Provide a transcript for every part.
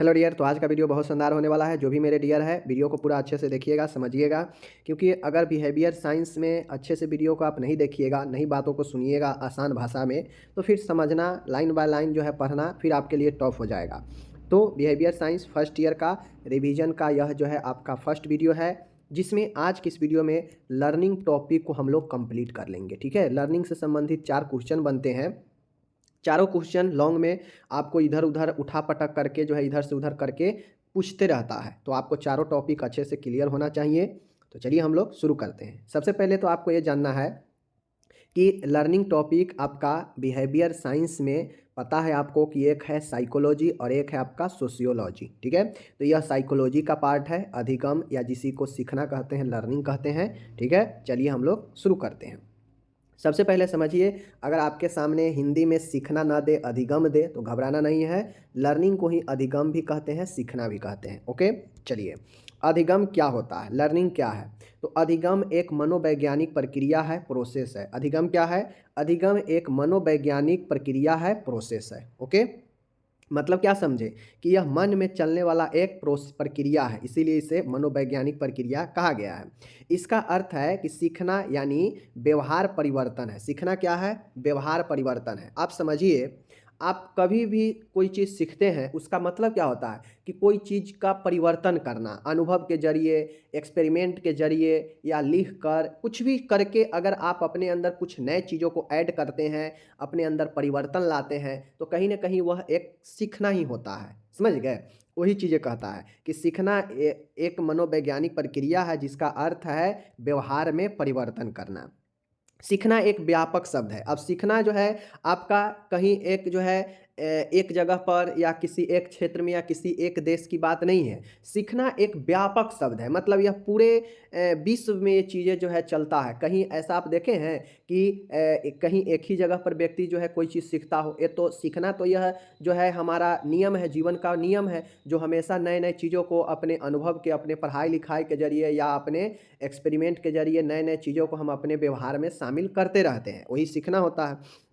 Hello dear. तो आज का वीडियो बहुत शानदार होने वाला है। जो भी मेरे डियर है वीडियो को पूरा अच्छे से देखिएगा, समझिएगा, क्योंकि अगर बिहेवियर साइंस में अच्छे से वीडियो को आप नहीं देखिएगा, नहीं बातों को सुनिएगा आसान भाषा में, तो फिर समझना लाइन बाय लाइन जो है पढ़ना फिर आपके लिए टफ हो जाएगा। तो बिहेवियर साइंस फर्स्ट ईयर का रिवीजन का यह जो है आपका फर्स्ट वीडियो है, जिसमें आज की इस वीडियो में लर्निंग टॉपिक को हम लोग कंप्लीट कर लेंगे। ठीक है, लर्निंग से संबंधित 4 क्वेश्चन बनते हैं। चारों क्वेश्चन लॉन्ग में आपको इधर उधर उठा पटक करके जो है इधर से उधर करके पूछते रहता है, तो आपको चारों टॉपिक अच्छे से क्लियर होना चाहिए। तो चलिए हम लोग शुरू करते हैं। सबसे पहले तो आपको ये जानना है कि लर्निंग टॉपिक आपका बिहेवियर साइंस में पता है आपको कि एक है साइकोलॉजी और एक है आपका सोशियोलॉजी। ठीक है, तो यह साइकोलॉजी का पार्ट है, अधिगम या जिसी को सीखना कहते हैं, लर्निंग कहते हैं। ठीक है, चलिए हम लोग शुरू करते हैं। सबसे पहले समझिए, अगर आपके सामने हिंदी में सीखना ना दे अधिगम दे तो घबराना नहीं है। लर्निंग को ही अधिगम भी कहते हैं, सीखना भी कहते हैं। ओके, चलिए अधिगम क्या होता है, लर्निंग क्या है। तो अधिगम एक मनोवैज्ञानिक प्रक्रिया है, प्रोसेस है। अधिगम क्या है? अधिगम एक मनोवैज्ञानिक प्रक्रिया है, प्रोसेस है। ओके, मतलब क्या समझे कि यह मन में चलने वाला एक प्रक्रिया है, इसीलिए इसे मनोवैज्ञानिक प्रक्रिया कहा गया है। इसका अर्थ है कि सीखना यानी व्यवहार परिवर्तन है। सीखना क्या है? व्यवहार परिवर्तन है। आप समझिए, आप कभी भी कोई चीज़ सीखते हैं उसका मतलब क्या होता है कि कोई चीज़ का परिवर्तन करना, अनुभव के जरिए, एक्सपेरिमेंट के जरिए या लिख कर कुछ भी करके अगर आप अपने अंदर कुछ नए चीज़ों को ऐड करते हैं, अपने अंदर परिवर्तन लाते हैं, तो कहीं ना कहीं वह एक सीखना ही होता है। समझ गए? वही चीज़ें कहता है कि सीखना एक मनोवैज्ञानिक प्रक्रिया है जिसका अर्थ है व्यवहार में परिवर्तन करना। सीखना एक व्यापक शब्द है। अब सीखना जो है आपका कहीं एक जो है एक जगह पर या किसी एक क्षेत्र में या किसी एक देश की बात नहीं है। सीखना एक व्यापक शब्द है, मतलब यह पूरे विश्व में ये चीज़ें जो है चलता है। कहीं ऐसा आप देखे हैं कि कहीं एक ही जगह पर व्यक्ति जो है कोई चीज़ सीखता हो? ये तो सीखना तो यह जो है हमारा नियम है, जीवन का नियम है, जो हमेशा नए नए चीज़ों को अपने अनुभव के, अपने पढ़ाई लिखाई के जरिए या अपने एक्सपेरिमेंट के जरिए नए नए चीज़ों को हम अपने व्यवहार में शामिल करते रहते हैं, वही सीखना होता है।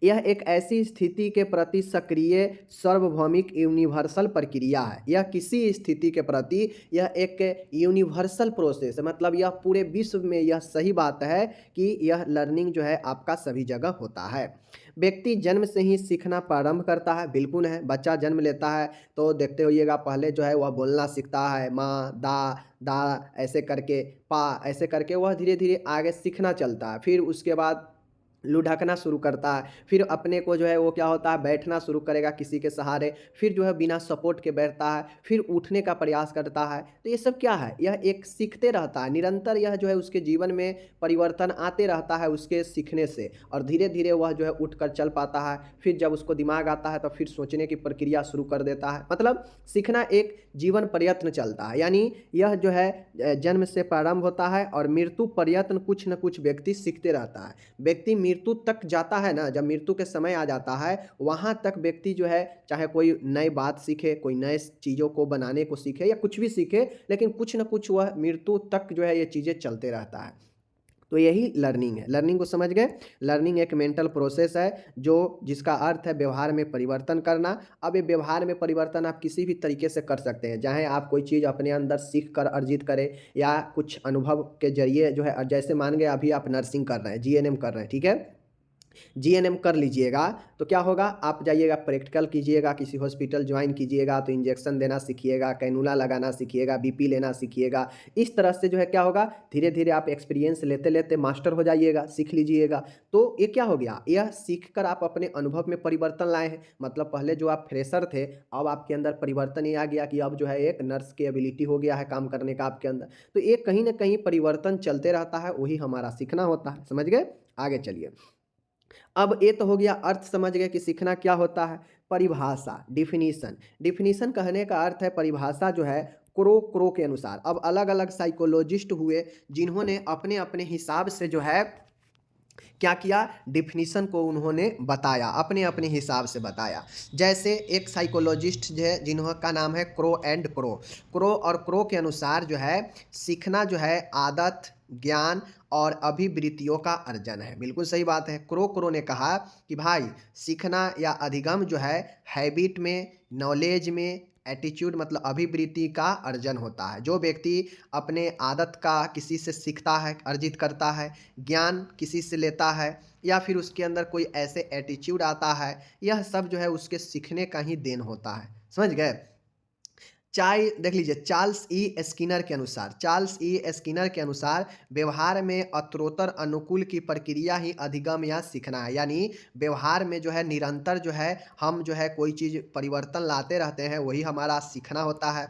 यह एक ऐसी स्थिति के प्रति सक्रिय सार्वभौमिक यूनिवर्सल प्रक्रिया है। यह किसी स्थिति के प्रति यह एक यूनिवर्सल प्रोसेस है, मतलब यह पूरे विश्व में यह सही बात है कि यह लर्निंग जो है आपका सभी जगह होता है। व्यक्ति जन्म से ही सीखना प्रारंभ करता है, बिल्कुल है। बच्चा जन्म लेता है तो देखते होइएगा पहले जो है वह बोलना सीखता है, माँ दा दा ऐसे करके, पा ऐसे करके वह धीरे धीरे आगे सीखना चलता है। फिर उसके बाद लुढ़कना शुरू करता है, फिर अपने को जो है वो क्या होता है बैठना शुरू करेगा किसी के सहारे, फिर जो है बिना सपोर्ट के बैठता है, फिर उठने का प्रयास करता है। तो ये सब क्या है? यह एक सीखते रहता है निरंतर, यह जो है उसके जीवन में परिवर्तन आते रहता है उसके सीखने से, और धीरे धीरे वह जो है उठ कर चल पाता है। फिर जब उसको दिमाग आता है तो फिर सोचने की प्रक्रिया शुरू कर देता है। मतलब सीखना एक जीवन प्रयत्न चलता है, यानी यह जो है जन्म से प्रारंभ होता है और मृत्यु प्रयत्न कुछ न कुछ व्यक्ति सीखते रहता है। व्यक्ति मृत्यु तक जाता है ना, जब मृत्यु के समय आ जाता है वहाँ तक व्यक्ति जो है चाहे कोई नई बात सीखे, कोई नए चीज़ों को बनाने को सीखे या कुछ भी सीखे, लेकिन कुछ न कुछ वह मृत्यु तक जो है ये चीज़ें चलते रहता है। तो यही लर्निंग है। लर्निंग को समझ गए? लर्निंग एक मेंटल प्रोसेस है जो जिसका अर्थ है व्यवहार में परिवर्तन करना। अब ये व्यवहार में परिवर्तन आप किसी भी तरीके से कर सकते हैं, चाहे आप कोई चीज़ अपने अंदर सीख कर अर्जित करें या कुछ अनुभव के जरिए जो है, जैसे मान गए अभी आप नर्सिंग कर रहे हैं, जीएनएम कर रहे हैं, ठीक है, जीएनएम कर लीजिएगा तो क्या होगा, आप जाइएगा प्रैक्टिकल कीजिएगा, किसी हॉस्पिटल ज्वाइन कीजिएगा तो इंजेक्शन देना सीखिएगा, कैनुला लगाना सीखिएगा, बीपी लेना सीखिएगा। इस तरह से जो है क्या होगा, धीरे धीरे आप एक्सपीरियंस लेते लेते मास्टर हो जाइएगा, सीख लीजिएगा। तो ये क्या हो गया, यह सीख कर आप अपने अनुभव में परिवर्तन लाए हैं। मतलब पहले जो आप फ्रेशर थे, अब आपके अंदर परिवर्तन ये आ गया कि अब जो है एक नर्स की एबिलिटी हो गया है काम करने का आपके अंदर। तो ये कहीं ना कहीं परिवर्तन चलते रहता है, वही हमारा सीखना होता है। समझ गए? आगे चलिए। अब ये तो हो गया अर्थ, समझ गए कि सीखना क्या होता है। परिभाषा, डिफिनीशन। डिफिनीशन कहने का अर्थ है परिभाषा जो है क्रो के अनुसार। अब अलग अलग साइकोलॉजिस्ट हुए जिन्होंने अपने अपने हिसाब से जो है क्या किया, डिफिनीशन को उन्होंने बताया, अपने अपने हिसाब से बताया। जैसे एक साइकोलॉजिस्ट जो है जिन्होंने नाम है क्रो एंड क्रो। क्रो और क्रो के अनुसार जो है सीखना जो है आदत, ज्ञान और अभिवृत्तियों का अर्जन है। बिल्कुल सही बात है। क्रो ने कहा कि भाई सीखना या अधिगम जो है हैबिट में, नॉलेज में, एटीट्यूड मतलब अभिवृत्ति का अर्जन होता है। जो व्यक्ति अपने आदत का किसी से सीखता है, अर्जित करता है, ज्ञान किसी से लेता है या फिर उसके अंदर कोई ऐसे एटीट्यूड आता है, यह सब जो है उसके सीखने का ही देन होता है। समझ गए? चाय देख लीजिए, चार्ल्स ई स्किनर के अनुसार व्यवहार में उत्तरोत्तर अनुकूल की प्रक्रिया ही अधिगम या सीखना है। यानी व्यवहार में जो है निरंतर जो है हम जो है कोई चीज़ परिवर्तन लाते रहते हैं, वही हमारा सीखना होता है।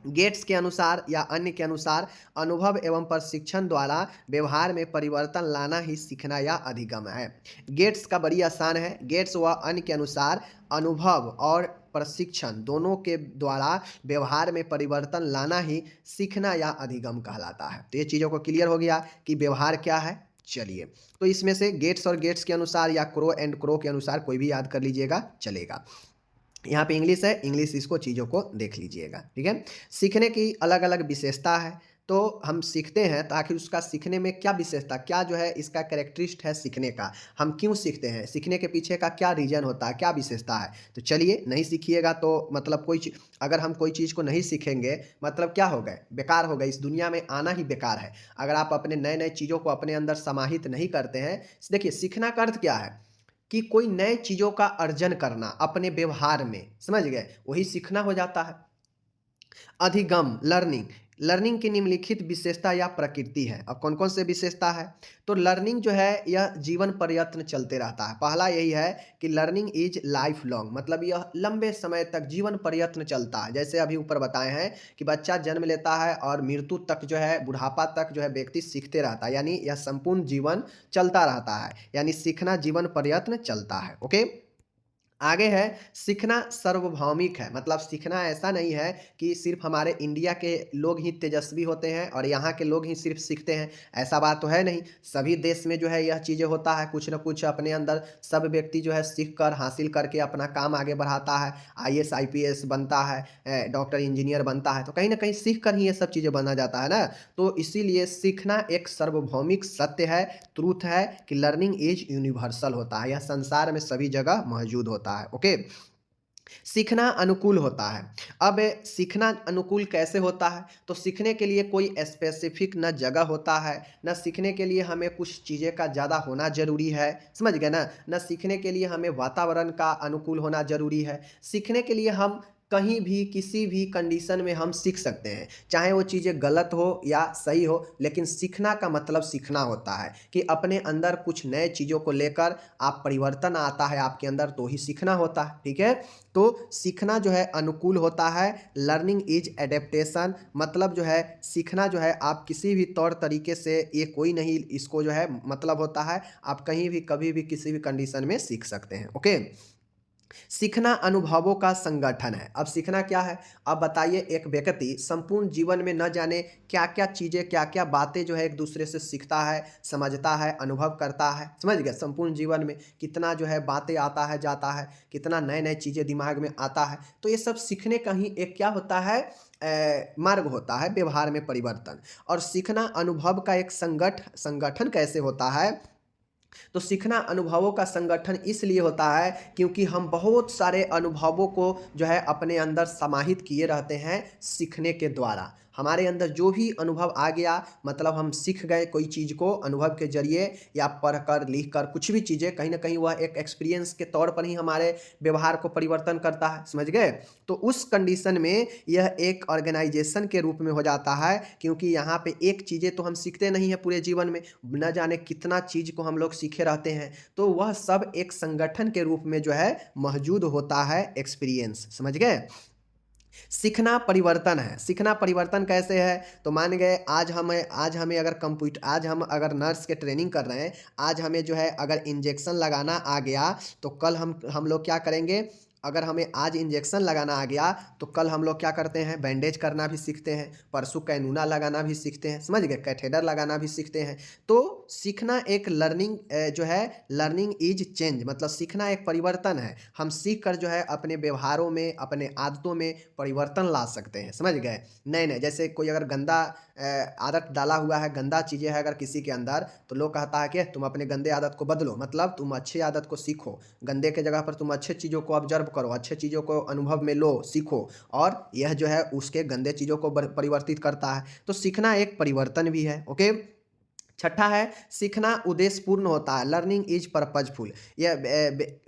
गेट्स के अनुसार या अन्य के अनुसार अनुभव एवं प्रशिक्षण द्वारा व्यवहार में परिवर्तन लाना ही सीखना या अधिगम है। गेट्स का बड़ी आसान है। गेट्स व अन्य के अनुसार अनुभव और प्रशिक्षण दोनों के द्वारा व्यवहार में परिवर्तन लाना ही सीखना या अधिगम कहलाता है। तो ये चीज़ों को क्लियर हो गया कि व्यवहार क्या है। चलिए, तो इसमें से गेट्स और गेट्स के अनुसार या क्रो एंड क्रो के अनुसार कोई भी याद कर लीजिएगा, चलेगा। यहाँ पे इंग्लिश है, इंग्लिश इसको चीज़ों को देख लीजिएगा, ठीक है। सीखने की अलग अलग विशेषता है, तो हम सीखते हैं तो आखिर उसका सीखने में क्या विशेषता, क्या जो है इसका कैरेक्टरिस्ट है सीखने का, हम क्यों सीखते हैं, सीखने के पीछे का क्या रीजन होता है, क्या विशेषता है। तो चलिए, नहीं सीखिएगा तो मतलब अगर हम कोई चीज़ को नहीं सीखेंगे मतलब क्या हो गए, बेकार हो गए, इस दुनिया में आना ही बेकार है। अगर आप अपने नए नए चीज़ों को अपने अंदर समाहित नहीं करते हैं। देखिए, सीखना का अर्थ क्या है कि कोई नए चीज़ों का अर्जन करना अपने व्यवहार में, समझ गए, वही सीखना हो जाता है। अधिगम लर्निंग, लर्निंग की निम्नलिखित विशेषता या प्रकृति है। अब कौन कौन से विशेषता है, तो लर्निंग जो है यह जीवन प्रयत्न चलते रहता है। पहला यही है कि लर्निंग इज लाइफ लॉन्ग, मतलब यह लंबे समय तक जीवन प्रयत्न चलता है। जैसे अभी ऊपर बताए हैं कि बच्चा जन्म लेता है और मृत्यु तक जो है, बुढ़ापा तक जो है व्यक्ति सीखते रहता है, यानी यह संपूर्ण जीवन चलता रहता है, यानी सीखना जीवन प्रयत्न चलता है। ओके, आगे है सीखना सार्वभौमिक है, मतलब सीखना ऐसा नहीं है कि सिर्फ हमारे इंडिया के लोग ही तेजस्वी होते हैं और यहाँ के लोग ही सिर्फ सीखते हैं, ऐसा बात तो है नहीं। सभी देश में जो है यह चीज़ें होता है, कुछ ना कुछ अपने अंदर सब व्यक्ति जो है सीख कर हासिल करके अपना काम आगे बढ़ाता है, आईएएस आईपीएस बनता है, डॉक्टर इंजीनियर बनता है, तो कहीं ना कहीं सीख कर ही ये सब चीज़ें बना जाता है ना। तो इसीलिए सीखना एक सार्वभौमिक सत्य है, ट्रूथ है कि लर्निंग इज यूनिवर्सल होता है, यह संसार में सभी जगह मौजूद होता है। ओके, सीखना अनुकूल होता है। अब सीखना अनुकूल कैसे होता है, तो सीखने के लिए कोई स्पेसिफिक न जगह होता है, न सीखने के लिए हमें कुछ चीज़ें का ज़्यादा होना ज़रूरी है, समझ गए ना, न सीखने के लिए हमें वातावरण का अनुकूल होना ज़रूरी है। सीखने के लिए हम कहीं भी किसी भी कंडीशन में हम सीख सकते हैं, चाहे वो चीज़ें गलत हो या सही हो, लेकिन सीखना का मतलब सीखना होता है कि अपने अंदर कुछ नए चीज़ों को लेकर आप परिवर्तन आता है आपके अंदर, तो ही सीखना होता है, ठीक है। तो सीखना जो है अनुकूल होता है। लर्निंग इज एडेप्टेशन, मतलब जो है सीखना जो है आप किसी भी तौर तरीके से, ये कोई नहीं इसको जो है मतलब होता है, आप कहीं भी कभी भी किसी भी कंडीशन में सीख सकते हैं। ओके, सीखना अनुभवों का संगठन है। अब सीखना क्या है, अब बताइए, एक व्यक्ति संपूर्ण जीवन में न जाने क्या क्या चीज़ें, क्या क्या बातें जो है एक दूसरे से सीखता है, समझता है, अनुभव करता है, समझ गए। संपूर्ण जीवन में कितना जो है बातें आता है जाता है, कितना नए नए चीज़ें दिमाग में आता है, तो ये सब सीखने का ही एक क्या होता है, मार्ग होता है, व्यवहार में परिवर्तन। और सीखना अनुभव का एक संगठन कैसे होता है, तो सीखना अनुभवों का संगठन इसलिए होता है क्योंकि हम बहुत सारे अनुभवों को जो है अपने अंदर समाहित किए रहते हैं सीखने के द्वारा। हमारे अंदर जो भी अनुभव आ गया, मतलब हम सीख गए कोई चीज़ को अनुभव के जरिए या पढ़कर लिख कर, कुछ भी चीज़ें कहीं ना कहीं वह एक एक्सपीरियंस के तौर पर ही हमारे व्यवहार को परिवर्तन करता है, समझ गए। तो उस कंडीशन में यह एक ऑर्गेनाइजेशन के रूप में हो जाता है, क्योंकि यहाँ पे एक चीज़ें तो हम सीखते नहीं हैं पूरे जीवन में, न जाने कितना चीज़ को हम लोग सीखे रहते हैं, तो वह सब एक संगठन के रूप में जो है मौजूद होता है, एक्सपीरियंस, समझ गए। सीखना परिवर्तन है। सीखना परिवर्तन कैसे है, तो मान गए आज हम अगर नर्स के ट्रेनिंग कर रहे हैं, आज हमें जो है अगर इंजेक्शन लगाना आ गया, तो कल हम लोग क्या करेंगे, अगर हमें आज इंजेक्शन लगाना आ गया तो कल हम लोग क्या करते हैं, बैंडेज करना भी सीखते हैं, परसों कैनूना लगाना भी सीखते हैं, समझ गए, कैथेटर लगाना भी सीखते हैं। तो सीखना एक लर्निंग जो है, लर्निंग इज चेंज, मतलब सीखना एक परिवर्तन है। हम सीख कर जो है अपने व्यवहारों में, अपने आदतों में परिवर्तन ला सकते हैं, समझ गए। नए नए, जैसे कोई अगर गंदा आदत डाला हुआ है, गंदा चीज़ें है अगर किसी के अंदर, तो लोग कहता है कि तुम अपने गंदे आदत को बदलो, मतलब तुम अच्छी आदत को सीखो, गंदे के जगह पर तुम अच्छे चीज़ों को ऑब्जर्व ऑब्जर्व करो, अच्छे चीज़ों को अनुभव में लो, सीखो, और यह जो है उसके गंदे चीज़ों को परिवर्तित करता है। तो सीखना एक परिवर्तन भी है। ओके। छठा है, सीखना उद्देश्यपूर्ण होता है, लर्निंग इज पर्पजफुल। यह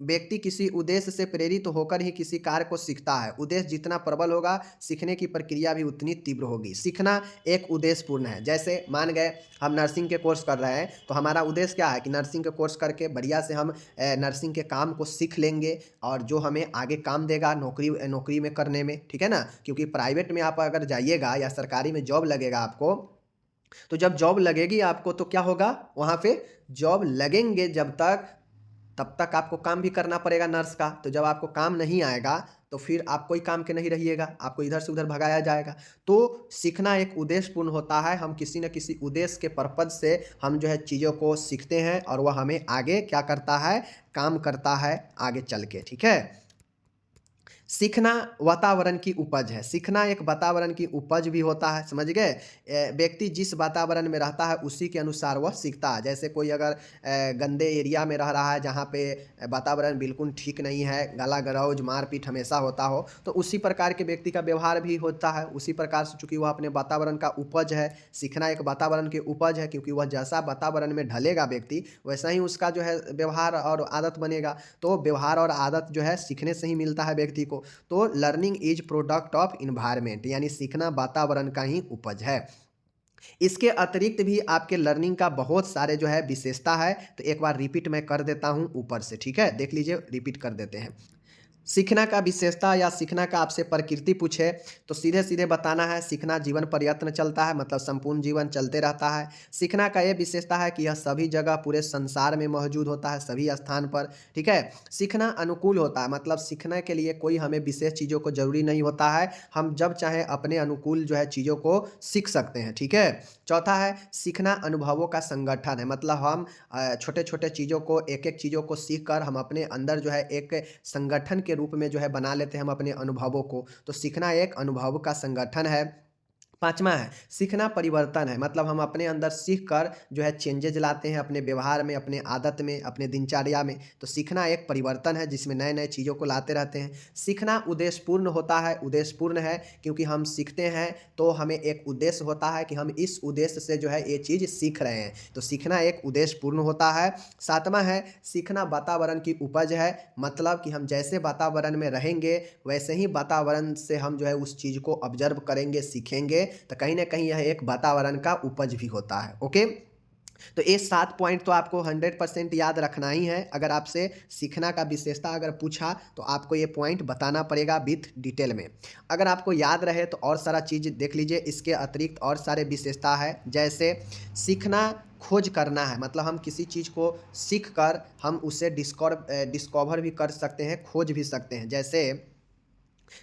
व्यक्ति किसी उद्देश्य से प्रेरित होकर ही किसी कार्य को सीखता है। उद्देश्य जितना प्रबल होगा, सीखने की प्रक्रिया भी उतनी तीव्र होगी। सीखना एक उद्देश्यपूर्ण है। जैसे मान गए हम नर्सिंग के कोर्स कर रहे हैं, तो हमारा उद्देश्य क्या है कि नर्सिंग के कोर्स करके बढ़िया से हम नर्सिंग के काम को सीख लेंगे, और जो हमें आगे काम देगा नौकरी में करने में, ठीक है ना। क्योंकि प्राइवेट में आप अगर जाइएगा या सरकारी में जॉब लगेगा आपको, तो जब जॉब लगेगी आपको तो क्या होगा, वहाँ पे जॉब लगेंगे जब तक, तब तक आपको काम भी करना पड़ेगा नर्स का। तो जब आपको काम नहीं आएगा तो फिर आप कोई काम के नहीं रहिएगा, आपको इधर से उधर भगाया जाएगा। तो सीखना एक उद्देश्यपूर्ण होता है, हम किसी न किसी उद्देश्य के पर्पज से हम जो है चीज़ों को सीखते हैं, और वह हमें आगे क्या करता है, काम करता है आगे चल के, ठीक है। सीखना वातावरण की उपज है। सीखना एक वातावरण की उपज भी होता है, समझ गए। व्यक्ति जिस वातावरण में रहता है उसी के अनुसार वह सीखता है। जैसे कोई अगर गंदे एरिया में रह रहा है जहाँ पे वातावरण बिल्कुल ठीक नहीं है, गाला गलौज मारपीट हमेशा होता हो, तो उसी प्रकार के व्यक्ति का व्यवहार भी होता है उसी प्रकार से, चूँकि वह अपने वातावरण का उपज है। सीखना एक वातावरण की उपज है, क्योंकि वह जैसा वातावरण में ढलेगा व्यक्ति, वैसा ही उसका जो है व्यवहार और आदत बनेगा। तो व्यवहार और आदत जो है सीखने से ही मिलता है व्यक्ति को। तो learning is product of environment, यानी सीखना वातावरण का ही उपज है। इसके अतिरिक्त भी आपके लर्निंग का बहुत सारे जो है विशेषता है। तो एक बार रिपीट मैं कर देता हूं ऊपर से, ठीक है, देख लीजिए, रिपीट कर देते हैं। सीखना का विशेषता या सीखना का आपसे प्रकृति पूछे तो सीधे सीधे बताना है, सीखना जीवन प्रयत्न चलता है, मतलब संपूर्ण जीवन चलते रहता है। सीखना का ये विशेषता है कि यह सभी जगह पूरे संसार में मौजूद होता है, सभी स्थान पर, ठीक है। सीखना अनुकूल होता है, मतलब सीखने के लिए कोई हमें विशेष चीज़ों को जरूरी नहीं होता है, हम जब चाहें अपने अनुकूल जो है चीज़ों को सीख सकते हैं, ठीक है। चौथा है, सीखना अनुभवों का संगठन है, मतलब हम छोटे छोटे चीज़ों को, एक एक चीज़ों को सीख कर हम अपने अंदर जो है एक संगठन के रूप में जो है बना लेते हैं हम अपने अनुभवों को। तो सीखना एक अनुभव का संगठन है। पाँचवा है, सीखना परिवर्तन है, मतलब हम अपने अंदर सीख कर जो है चेंजेज लाते हैं अपने व्यवहार में, अपने आदत में, अपने दिनचर्या में। तो सीखना एक परिवर्तन है जिसमें नए नए चीज़ों को लाते रहते हैं। सीखना उद्देश्यपूर्ण होता है, उद्देश्यपूर्ण है क्योंकि हम सीखते हैं तो हमें एक उद्देश्य होता है कि हम इस उद्देश्य से जो है ये चीज़ सीख रहे हैं। तो सीखना एक उद्देश्यपूर्ण होता है। सातवां है, सीखना वातावरण की उपज है, मतलब कि हम जैसे वातावरण में रहेंगे वैसे ही वातावरण से हम जो है उस चीज़ को ऑब्जर्व करेंगे, सीखेंगे। तो कहीं ना कहीं यह एक वातावरण का उपज भी होता है। ओके। तो ये 7 पॉइंट तो आपको 100% याद रखना ही है। अगर आपसे सीखना का विशेषता अगर पूछा तो आपको ये पॉइंट बताना पड़ेगा विथ डिटेल में। अगर आपको याद रहे तो और सारा चीज़ देख लीजिए, इसके अतिरिक्त और सारे विशेषता है। जैसे सीखना खोज करना है, मतलब हम किसी चीज़ को सीख कर हम उसे डिस्कवर भी कर सकते हैं, खोज भी सकते हैं।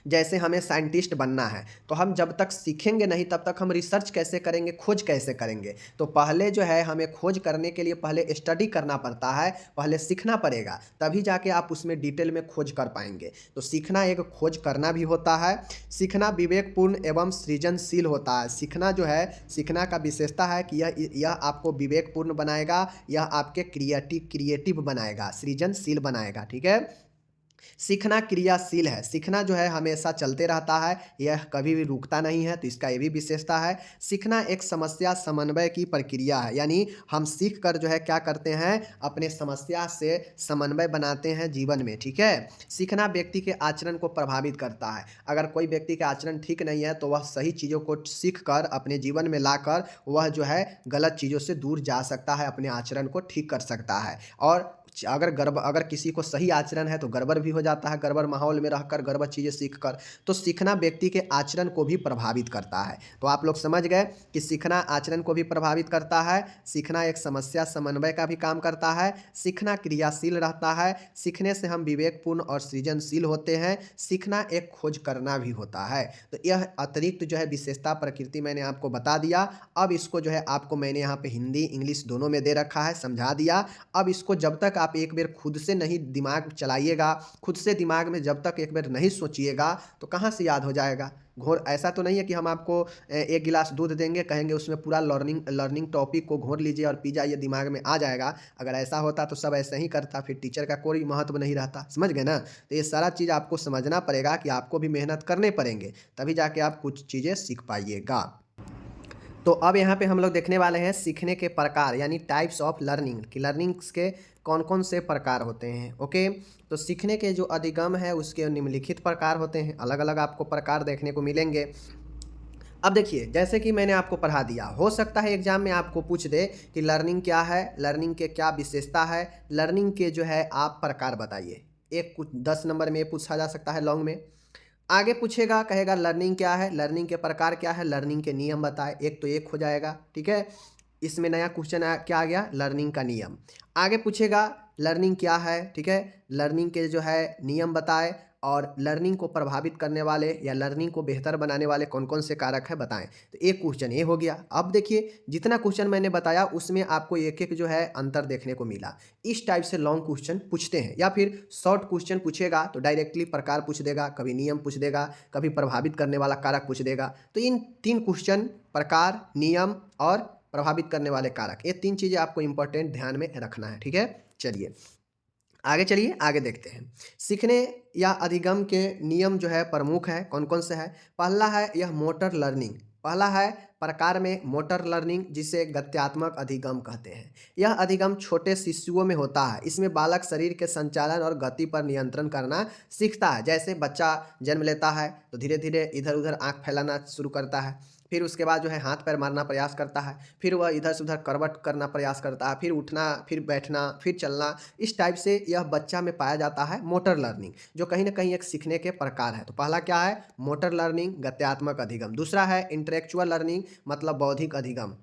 जैसे हमें साइंटिस्ट बनना है तो हम जब तक सीखेंगे नहीं तब तक हम रिसर्च कैसे करेंगे, खोज कैसे करेंगे। तो पहले जो है हमें खोज करने के लिए पहले स्टडी करना पड़ता है, पहले सीखना पड़ेगा, तभी जाके आप उसमें डिटेल में खोज कर पाएंगे। तो सीखना एक खोज करना भी होता है। सीखना विवेकपूर्ण एवं सृजनशील होता है। सीखना जो है, सीखना का विशेषता है कि यह आपको विवेकपूर्ण बनाएगा, यह आपके क्रिएटिव बनाएगा, सृजनशील बनाएगा, ठीक है। सीखना क्रियाशील है, सीखना जो है हमेशा चलते रहता है, यह कभी भी रुकता नहीं है, तो इसका ये भी विशेषता है। सीखना एक समस्या समन्वय की प्रक्रिया है, यानी हम सीख कर जो है क्या करते हैं, अपने समस्या से समन्वय बनाते हैं जीवन में, ठीक है। सीखना व्यक्ति के आचरण को प्रभावित करता है। अगर कोई व्यक्ति का आचरण ठीक नहीं है तो वह सही चीज़ों को सीख कर अपने जीवन में लाकर वह जो है गलत चीज़ों से दूर जा सकता है, अपने आचरण को ठीक कर सकता है। और अगर किसी को सही आचरण है तो गड़बड़ भी हो जाता है, गड़बड़ माहौल में रहकर गड़बड़ चीज़ें सीखकर। तो सीखना व्यक्ति के आचरण को भी प्रभावित करता है। तो आप लोग समझ गए कि सीखना आचरण को भी प्रभावित करता है, सीखना एक समस्या समन्वय का भी काम करता है, सीखना क्रियाशील रहता है, सीखने से हम विवेकपूर्ण और सृजनशील होते हैं, सीखना एक खोज करना भी होता है। तो यह अतिरिक्त जो है विशेषता प्रकृति मैंने आपको बता दिया। अब इसको जो है आपको मैंने यहाँ पे हिंदी इंग्लिश दोनों में दे रखा है, समझा दिया। अब इसको जब तक आप एक बार खुद से नहीं दिमाग चलाइएगा, खुद से दिमाग में जब तक एक बार नहीं सोचिएगा तो कहाँ से याद हो जाएगा। घोर ऐसा तो नहीं है कि हम आपको एक गिलास दूध देंगे, कहेंगे उसमें पूरा लर्निंग टॉपिक को घोर लीजिए और पी जाइए, दिमाग में आ जाएगा। अगर ऐसा होता तो सब ऐसे ही करता, फिर टीचर का कोई महत्व नहीं रहता। समझ गए ना? तो ये सारा चीज़ आपको समझना पड़ेगा कि आपको भी मेहनत करने पड़ेंगे, तभी जाके आप कुछ चीज़ें सीख पाइएगा। तो अब यहाँ पे हम लोग देखने वाले हैं सीखने के प्रकार, यानी टाइप्स ऑफ लर्निंग, कि लर्निंग्स के कौन कौन से प्रकार होते हैं। ओके, तो सीखने के जो अधिगम है उसके निम्नलिखित प्रकार होते हैं, अलग अलग आपको प्रकार देखने को मिलेंगे। अब देखिए, जैसे कि मैंने आपको पढ़ा दिया, हो सकता है एग्जाम में आपको पूछ दे कि लर्निंग क्या है, लर्निंग के क्या विशेषता है, लर्निंग के जो है आप प्रकार बताइए। एक कुछ 10 नंबर में पूछा जा सकता है लॉन्ग में। आगे पूछेगा, कहेगा लर्निंग क्या है, लर्निंग के प्रकार क्या है, लर्निंग के नियम बताए, एक तो एक हो जाएगा। ठीक है, इसमें नया क्वेश्चन क्या आ गया, लर्निंग का नियम। आगे पूछेगा लर्निंग क्या है, ठीक है, लर्निंग के जो है नियम बताए, और लर्निंग को प्रभावित करने वाले या लर्निंग को बेहतर बनाने वाले कौन कौन से कारक है बताएं। तो एक क्वेश्चन ये हो गया। अब देखिए, जितना क्वेश्चन मैंने बताया उसमें आपको एक एक जो है अंतर देखने को मिला। इस टाइप से लॉन्ग क्वेश्चन पूछते हैं, या फिर शॉर्ट क्वेश्चन पूछेगा तो डायरेक्टली प्रकार पूछ देगा, कभी नियम पूछ देगा, कभी प्रभावित करने वाला कारक पूछ देगा। तो इन 3 क्वेश्चन, प्रकार, नियम और प्रभावित करने वाले कारक, ये 3 चीज़ें आपको इंपॉर्टेंट ध्यान में रखना है। ठीक है, चलिए आगे देखते हैं। सीखने या अधिगम के नियम जो है प्रमुख है, कौन कौन से है। पहला है यह मोटर लर्निंग, पहला है प्रकार में मोटर लर्निंग, जिसे गत्यात्मक अधिगम कहते हैं। यह अधिगम छोटे शिशुओं में होता है। इसमें बालक शरीर के संचालन और गति पर नियंत्रण करना सीखता है। जैसे बच्चा जन्म लेता है तो धीरे धीरे इधर उधर आँख फैलाना शुरू करता है, फिर उसके बाद जो है हाथ पैर मारना प्रयास करता है, फिर वह इधर से उधर करवट करना प्रयास करता है, फिर उठना, फिर बैठना, फिर चलना। इस टाइप से यह बच्चा में पाया जाता है मोटर लर्निंग, जो कहीं ना कहीं एक सीखने के प्रकार है। तो पहला क्या है, मोटर लर्निंग, गत्यात्मक अधिगम। दूसरा है इंटेलेक्चुअल लर्निंग, मतलब बौद्धिक अधिगम।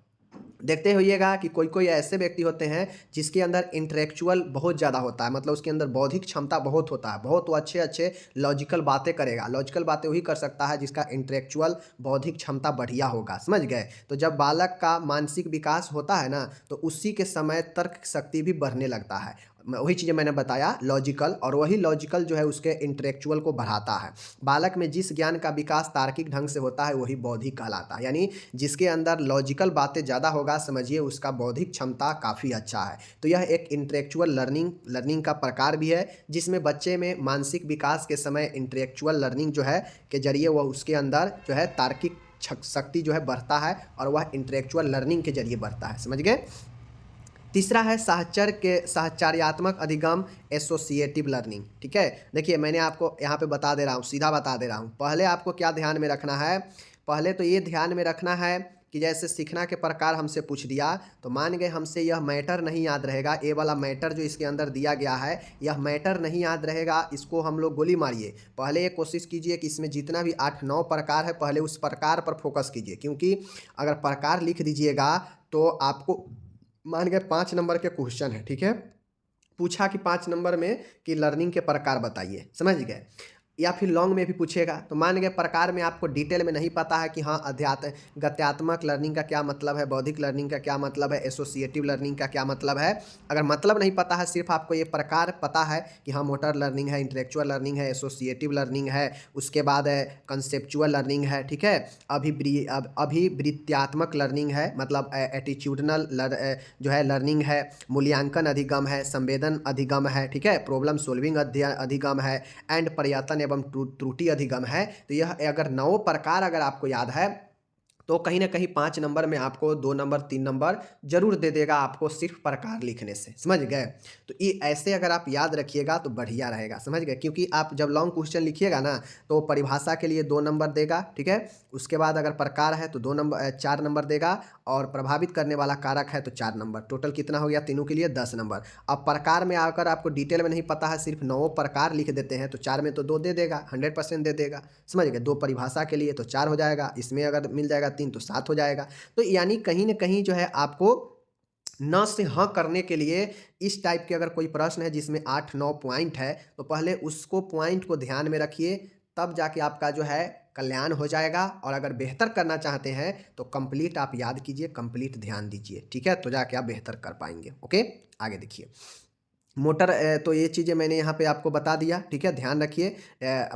देखते होइएगा कि कोई कोई ऐसे व्यक्ति होते हैं जिसके अंदर इंटेलेक्चुअल बहुत ज़्यादा होता है, मतलब उसके अंदर बौद्धिक क्षमता बहुत होता है, बहुत वो अच्छे अच्छे लॉजिकल बातें करेगा। लॉजिकल बातें वही कर सकता है जिसका इंटेलेक्चुअल बौद्धिक क्षमता बढ़िया होगा। समझ गए? तो जब बालक का मानसिक विकास होता है ना, तो उसी के समय तर्क शक्ति भी बढ़ने लगता है। वही चीज़ें मैंने बताया, लॉजिकल, और वही लॉजिकल जो है उसके इंटेलेक्चुअल को बढ़ाता है। बालक में जिस ज्ञान का विकास तार्किक ढंग से होता है वही बौद्धिक कहलाता है। यानी जिसके अंदर लॉजिकल बातें ज़्यादा होगा, समझिए उसका बौद्धिक क्षमता काफ़ी अच्छा है। तो यह एक इंटेलेक्चुअल लर्निंग का प्रकार भी है, जिसमें बच्चे में मानसिक विकास के समय इंटेलेक्चुअल लर्निंग जो है के जरिए वह उसके अंदर जो है तार्किक शक्ति जो है बढ़ता है, और वह इंटेलेक्चुअल लर्निंग के जरिए बढ़ता है। समझ गए? तीसरा है साहचर्यात्मक अधिगम, एसोसिएटिव लर्निंग। ठीक है, देखिए मैंने आपको यहाँ पे बता दे रहा हूँ, सीधा बता दे रहा हूँ। पहले आपको क्या ध्यान में रखना है, पहले तो ये ध्यान में रखना है कि जैसे सीखना के प्रकार हमसे पूछ दिया, तो मान गए हमसे यह मैटर नहीं याद रहेगा, ये वाला मैटर जो इसके अंदर दिया गया है, यह मैटर नहीं याद रहेगा, इसको हम लोग गोली मारिए। पहले ये कोशिश कीजिए कि इसमें जितना भी 8-9 प्रकार है, पहले उस प्रकार पर फोकस कीजिए, क्योंकि अगर प्रकार लिख दीजिएगा तो आपको, मान गए 5 नंबर के क्वेश्चन है, ठीक है, पूछा कि 5 नंबर में कि लर्निंग के प्रकार बताइए। समझ गए? या फिर लॉन्ग में भी पूछेगा, तो मान गए प्रकार में आपको डिटेल में नहीं पता है कि हाँ गत्यात्मक लर्निंग का क्या मतलब है, बौद्धिक लर्निंग का क्या मतलब है, एसोसिएटिव लर्निंग का क्या मतलब है। अगर मतलब नहीं पता है, सिर्फ आपको ये प्रकार पता है कि हाँ मोटर लर्निंग है, इंटेलेक्चुअल लर्निंग है, एसोसिएटिव लर्निंग है, उसके बाद है कंसेप्चुअल लर्निंग है, ठीक है, अभिवृत्त्यात्मक लर्निंग है, मतलब एटीट्यूडनल जो है लर्निंग है, मूल्यांकन अधिगम है, संवेदन अधिगम है, ठीक है, प्रॉब्लम सोल्विंग अधिगम है, एंड प्रयत्न एवं त्रुटि अधिगम है। तो यह अगर 9 प्रकार अगर आपको याद है, तो कहीं ना कहीं 5 नंबर में आपको 2 नंबर 3 नंबर जरूर दे देगा, आपको सिर्फ प्रकार लिखने से। समझ गए? तो ये ऐसे अगर आप याद रखिएगा तो बढ़िया रहेगा। समझ गए? क्योंकि आप जब लॉन्ग क्वेश्चन लिखिएगा ना, तो परिभाषा के लिए 2 नंबर देगा, ठीक है, उसके बाद अगर प्रकार है तो 4 नंबर देगा, और प्रभावित करने वाला कारक है तो 4 नंबर। टोटल कितना हो गया तीनों के लिए? 10 नंबर। अब प्रकार में आकर आपको डिटेल में नहीं पता है, सिर्फ 9 प्रकार लिख देते हैं, तो 4 में तो 2 दे देगा, 100% दे देगा। समझ गए? 2 परिभाषा के लिए तो 4 हो जाएगा, इसमें अगर मिल जाएगा 3 तो 7 हो जाएगा। तो यानी कहीं ना कहीं जो है आपको न से हाँ करने के लिए इस टाइप के अगर कोई प्रश्न है जिसमें 8-9 पॉइंट है, तो पहले उसको पॉइंट को ध्यान में रखिए, तब जाके आपका जो है कल्याण हो जाएगा। और अगर बेहतर करना चाहते हैं तो कंप्लीट आप याद कीजिए, कंप्लीट ध्यान दीजिए, ठीक है, तो जाके आप बेहतर कर पाएंगे। ओके, आगे देखिए। मोटर तो ये चीज़ें मैंने यहाँ पे आपको बता दिया, ठीक है, ध्यान रखिए।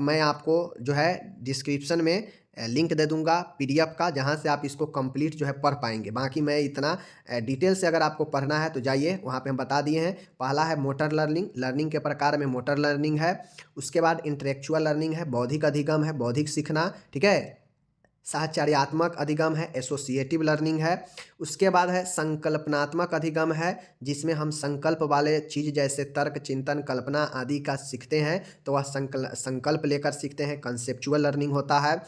मैं आपको जो है डिस्क्रिप्शन में लिंक दे दूंगा पीडीएफ का, जहाँ से आप इसको कंप्लीट जो है पढ़ पाएंगे। बाकी मैं इतना डिटेल से अगर आपको पढ़ना है तो जाइए, वहाँ पे हम बता दिए हैं। पहला है मोटर लर्निंग, लर्निंग के प्रकार में मोटर लर्निंग है। उसके बाद इंटेलेक्चुअल लर्निंग है, बौद्धिक अधिगम है, बौद्धिक सीखना, ठीक है। साहचर्यात्मक अधिगम है, एसोसिएटिव लर्निंग है। उसके बाद है संकल्पनात्मक अधिगम है, जिसमें हम संकल्प वाले चीज़ जैसे तर्क, चिंतन, कल्पना आदि का सीखते हैं, तो वह संकल्प लेकर सीखते हैं, कंसेप्चुअल लर्निंग होता है।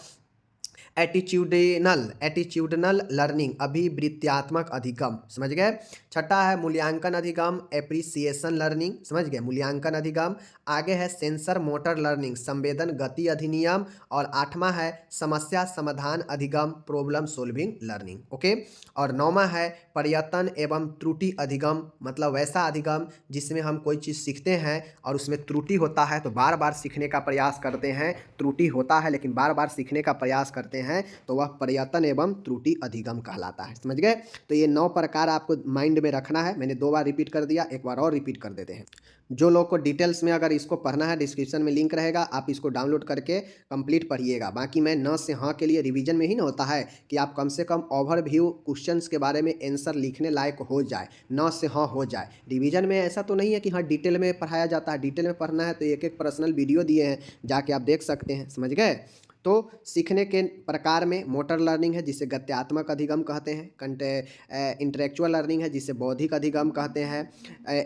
एटीट्यूडनल लर्निंग, अभिवृत्त्यात्मक अधिगम, समझ गए। छठा है मूल्यांकन अधिगम, एप्रिसिएशन लर्निंग, समझ गए, मूल्यांकन अधिगम। आगे है सेंसर मोटर लर्निंग, संवेदन गति अधिनियम। और आठवां है समस्या समाधान अधिगम, प्रॉब्लम सोल्विंग लर्निंग, ओके। और नौवां है प्रयत्न एवं त्रुटि अधिगम, मतलब वैसा अधिगम जिसमें हम कोई चीज़ सीखते हैं और उसमें त्रुटि होता है तो बार बार सीखने का प्रयास करते हैं, त्रुटि होता है लेकिन बार बार सीखने का प्रयास करते हैं, तो वह प्रयत्न एवं त्रुटि अधिगम कहलाता है, समझ गए। तो ये 9 प्रकार आपको माइंड में रखना है। मैंने 2 बार रिपीट कर दिया, एक बार और रिपीट कर देते हैं। जो लोग को डिटेल्स में अगर इसको पढ़ना है, डिस्क्रिप्शन में लिंक रहेगा, आप इसको डाउनलोड करके कंप्लीट पढ़िएगा। बाकी मैं न से हाँ के लिए रिवीजन में ही ना होता है कि आप कम से कम ओवरव्यू क्वेश्चंस के बारे में आंसर लिखने लायक हो जाए, न से हाँ हो जाए। रिवीजन में ऐसा तो नहीं है कि हाँ डिटेल में पढ़ाया जाता है, डिटेल में पढ़ना है तो एक एक पर्सनल वीडियो दिए हैं, जाके आप देख सकते हैं, समझ गए। तो सीखने के प्रकार में मोटर लर्निंग है जिसे गत्यात्मक अधिगम कहते हैं, इंटेलेक्चुअल लर्निंग है जिसे बौद्धिक अधिगम कहते हैं,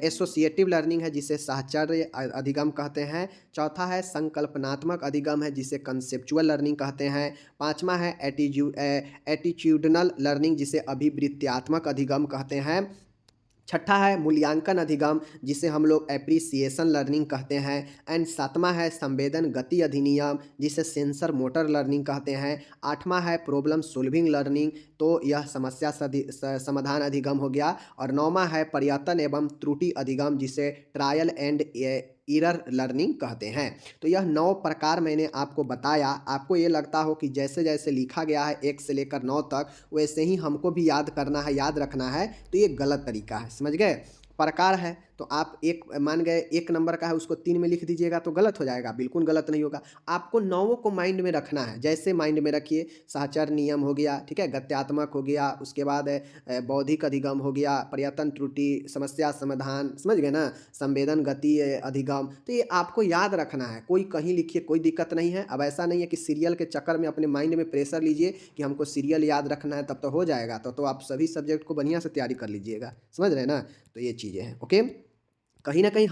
एसोसिएटिव लर्निंग है जिसे साहचर्य अधिगम कहते हैं। चौथा है संकल्पनात्मक अधिगम है जिसे कंसेप्चुअल लर्निंग कहते हैं। पांचवा है एटीट्यूडनल लर्निंग जिसे अभिवृत्त्यात्मक अधिगम कहते हैं। छठा है मूल्यांकन अधिगम जिसे हम लोग एप्रिसिएशन लर्निंग कहते हैं। एंड सातवां है संवेदन गति अधिनियम जिसे सेंसर मोटर लर्निंग कहते हैं। आठवां है प्रॉब्लम सोल्विंग लर्निंग, तो यह समस्या समाधान अधिगम हो गया। और नौवां है प्रयत्न एवं त्रुटि अधिगम जिसे ट्रायल एंड एरर लर्निंग कहते हैं। तो यह 9 प्रकार मैंने आपको बताया। आपको ये लगता हो कि जैसे जैसे लिखा गया है 1 से लेकर 9 तक वैसे ही हमको भी याद करना है, याद रखना है, तो ये गलत तरीका है, समझ गए। प्रकार है तो आप एक मान गए 1 नंबर का है उसको 3 में लिख दीजिएगा तो गलत हो जाएगा, बिल्कुल गलत नहीं होगा। आपको 9 को माइंड में रखना है, जैसे माइंड में रखिए, साहचर्य नियम हो गया, ठीक है, गत्यात्मक हो गया, उसके बाद बौद्धिक अधिगम हो गया, प्रयत्न त्रुटि, समस्या समाधान, समझ गए ना, संवेदन गति अधिगम, तो ये आपको याद रखना है। कोई कहीं लिखिए, कोई दिक्कत नहीं है। अब ऐसा नहीं है कि सीरियल के चक्कर में अपने माइंड में प्रेशर लीजिए कि हमको सीरियल याद रखना है तब तो हो जाएगा, तो आप सभी सब्जेक्ट को बढ़िया से तैयारी कर लीजिएगा, समझ रहे हैं ना। तो ये चीज़ें हैं, ओके। कहीं ना कहीं